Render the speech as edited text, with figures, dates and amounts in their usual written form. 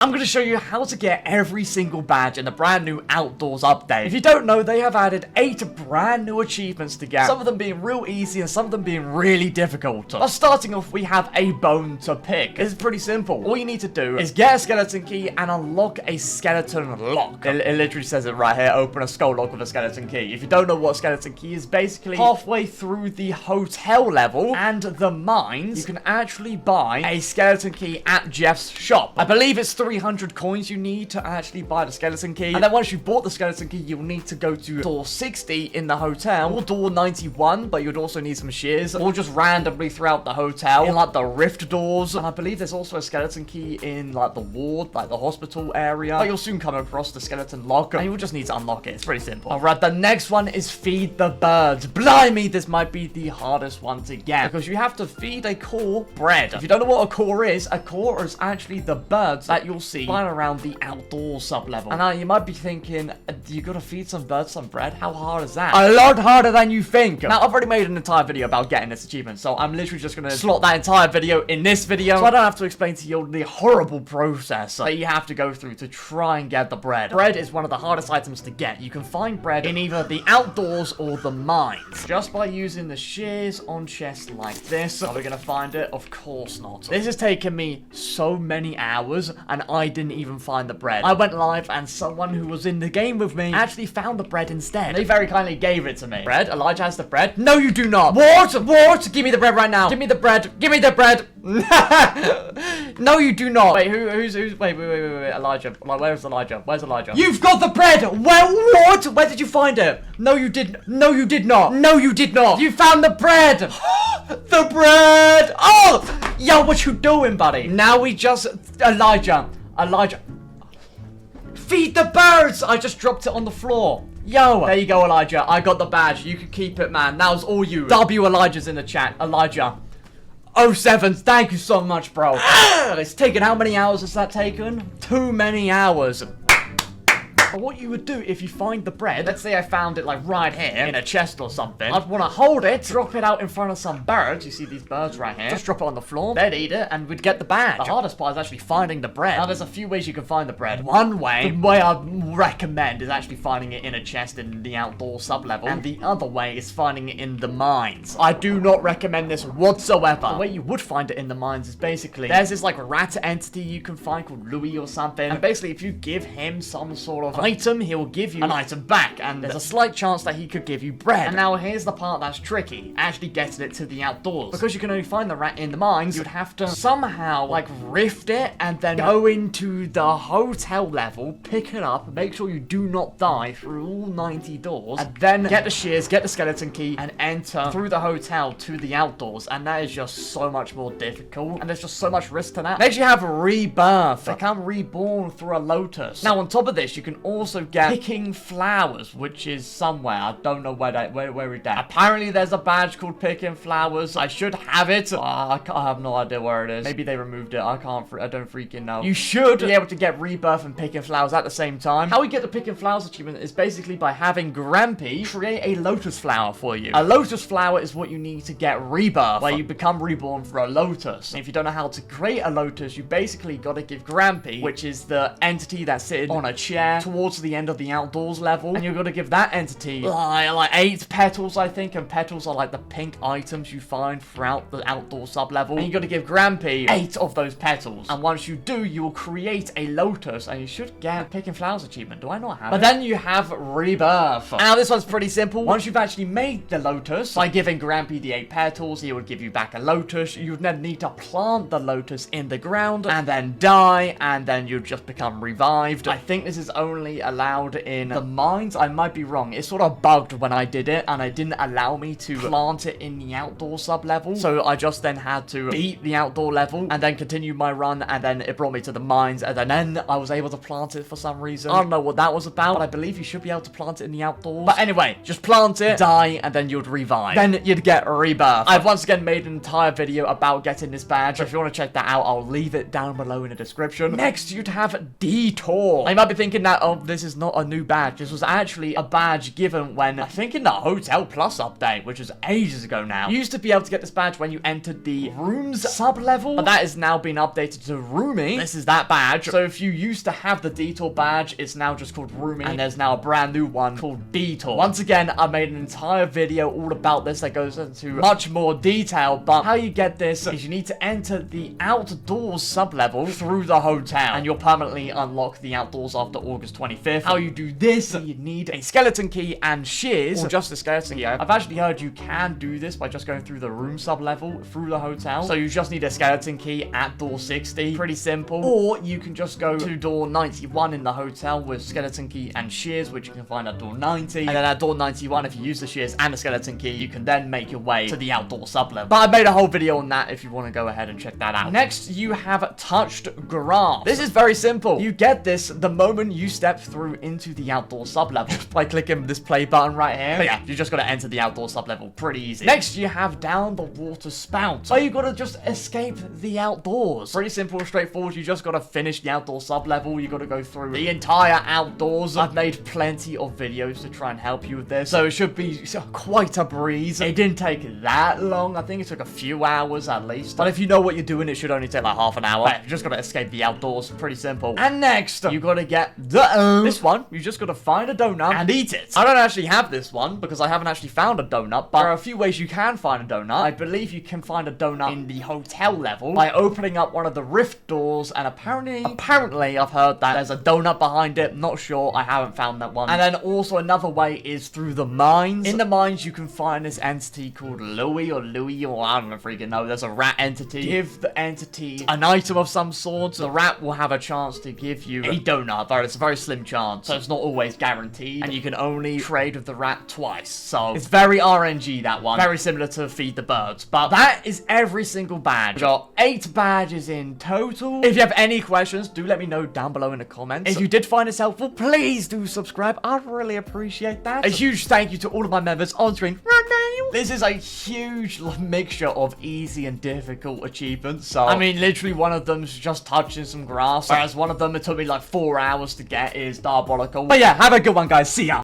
I'm going to show you how to get every single badge in the brand new Outdoors update. If you don't know, they have added 8 brand new achievements to get, some of them being real easy and some of them being really difficult. But starting off, we have a bone to pick. It's pretty simple. All you need to do is get a skeleton key and unlock a skeleton lock. It literally says it right here, open a skull lock with a skeleton key. If you don't know what a skeleton key is, basically halfway through the hotel level and the mines, you can actually buy a skeleton key at Jeff's shop. I believe it's 300 coins you need to actually buy the skeleton key. And then once you've bought the skeleton key, you'll need to go to door 60 in the hotel, or door 91, but you'd also need some shears, or just randomly throughout the hotel in like the rift doors. And I believe there's also a skeleton key in like the ward, like the hospital area. But you'll soon come across the skeleton lock, and you'll just need to unlock it. It's pretty simple. Alright, the next one is feed the birds. Blimey, this might be the hardest one to get, because you have to feed a core bread. If you don't know what a core is actually the birds that you'll see flying around the outdoor sub-level. And now you might be thinking, you gotta feed some birds some bread? How hard is that? A lot harder than you think. Now, I've already made an entire video about getting this achievement, so I'm literally just gonna slot that entire video in this video, so I don't have to explain to you the horrible process that you have to go through to try and get the bread. Bread is one of the hardest items to get. You can find bread in either the outdoors or the mines, just by using the shears on chests like this. Are we gonna find it? Of course not. This has taken me so many hours, and I didn't even find the bread. I went live, and someone who was in the game with me actually found the bread instead. They very kindly gave it to me. Bread? Elijah has the bread? No, you do not. What? What? Give me the bread right now. Give me the bread. Give me the bread. No, you do not. Wait, who's wait, Elijah. Where's Elijah? Where's Elijah? You've got the bread. Well, what? Where did you find it? No, you didn't. No, you did not. No, you did not. You found the bread. The bread. Oh, yo, what you doing, buddy? Now we just, Elijah. Feed the birds. I just dropped it on the floor. Yo, there you go, Elijah. I got the badge. You can keep it, man. That was all you. W Elijah's in the chat. Elijah. 07, thank you so much, bro. It's taken, how many hours has that taken? Too many hours. But what you would do if you find the bread, let's say I found it like right here in a chest or something, I'd want to hold it, drop it out in front of some birds. You see these birds right here? Just drop it on the floor, they'd eat it, and we'd get the badge. The hardest part is actually finding the bread. Now, there's a few ways you can find the bread. One way, the way I'd recommend, is actually finding it in a chest in the outdoor sub-level, and the other way is finding it in the mines. I do not recommend this whatsoever. The way you would find it in the mines is basically, there's this like rat entity you can find called Louis or something, and basically if you give him some sort of item, he will give you an item back, and there's a slight chance that he could give you bread. And now here's the part that's tricky, actually getting it to the outdoors. Because you can only find the rat in the mines, you'd have to somehow like rift it and then go into the hotel level, pick it up, make sure you do not die through all 90 doors, and then get the shears, get the skeleton key, and enter through the hotel to the outdoors. And that is just so much more difficult, and there's just so much risk to that. Next you have Rebirth. Become reborn through a lotus. Now on top of this, you can also get picking flowers, which is somewhere. I don't know where it's at. Apparently there's a badge called picking flowers. I should have it. I have no idea where it is. Maybe they removed it. I don't freaking know. You should be able to get Rebirth and picking flowers at the same time. How we get the picking flowers achievement is basically by having Grampy create a lotus flower for you. A lotus flower is what you need to get Rebirth, where you become reborn for a lotus. And if you don't know how to create a lotus, you basically got to give Grampy, which is the entity that's sitting on a chair towards the end of the outdoors level, and you're gonna give that entity like 8 petals, I think, and petals are like the pink items you find throughout the outdoor sub level, and you gotta give Grampy 8 of those petals, and once you do, you will create a lotus, and you should get picking flowers achievement. Do I not have it? But then you have Rebirth. Now this one's pretty simple. Once you've actually made the lotus, by giving Grampy the 8 petals, he would give you back a lotus. You'd then need to plant the lotus in the ground, and then die, and then you'd just become revived. I think this is only allowed in the mines. I might be wrong. It sort of bugged when I did it, and it didn't allow me to plant it in the outdoor sub level. So I just then had to beat the outdoor level and then continue my run, and then it brought me to the mines, and then I was able to plant it for some reason. I don't know what that was about, but I believe you should be able to plant it in the outdoors. But anyway, just plant it, die, and then you'd revive. Then you'd get Rebirth. I've once again made an entire video about getting this badge. So if you want to check that out, I'll leave it down below in the description. Next, you'd have Detour. You might be thinking that, oh, this is not a new badge. This was actually a badge given when, I think in the Hotel Plus update, which was ages ago now. You used to be able to get this badge when you entered the rooms sub-level, but that has now been updated to roomie. This is that badge. So if you used to have the Detour badge, it's now just called roomie, and there's now a brand new one called Detour. Once again, I made an entire video all about this that goes into much more detail, but how you get this is you need to enter the outdoors sub-level through the hotel, and you'll permanently unlock the outdoors after August 25th. How you do this, you need a skeleton key and shears, or just a skeleton key. I've actually heard you can do this by just going through the room sub-level through the hotel, so you just need a skeleton key at door 60. Pretty simple. Or you can just go to door 91 in the hotel with skeleton key and shears, which you can find at door 90, and then at door 91, if you use the shears and the skeleton key, you can then make your way to the outdoor sub-level. But I made a whole video on that if you want to go ahead and check that out. Next, you have touched grass. This is very simple. You get this the moment you step through into the outdoor sub-level by clicking this play button right here. But yeah, you just gotta enter the outdoor sub-level. Pretty easy. Next, you have down the water spout. So you gotta just escape the outdoors. Pretty simple and straightforward. You just gotta finish the outdoor sub-level. You gotta go through the entire outdoors. I've made plenty of videos to try and help you with this, so it should be quite a breeze. It didn't take that long. I think it took a few hours at least. But if you know what you're doing, it should only take like half an hour. But you just gotta escape the outdoors. Pretty simple. And next, you gotta get this one. You just gotta find a donut and eat it. I don't actually have this one because I haven't actually found a donut, but there are a few ways you can find a donut. I believe you can find a donut in the hotel level by opening up one of the rift doors, and apparently I've heard that there's a donut behind it. Not sure. I haven't found that one. And then also another way is through the mines. In the mines, you can find this entity called Louie, or I don't freaking know. There's a rat entity. Give the entity an item of some sort. The rat will have a chance to give you a donut, but it's a very slim chance, so it's not always guaranteed, and you can only trade with the rat twice, so it's very RNG, that one. Very similar to Feed the Birds. But that is every single badge. We got 8 badges in total. If you have any questions, do let me know down below in the comments. If you did find this helpful, please do subscribe. I'd really appreciate that. A huge thank you to all of my members on screen right now. This is a huge mixture of easy and difficult achievements. So I mean, literally one of them's just touching some grass, whereas one of them it took me like 4 hours to get is diabolical. But yeah, have a good one, guys. See ya.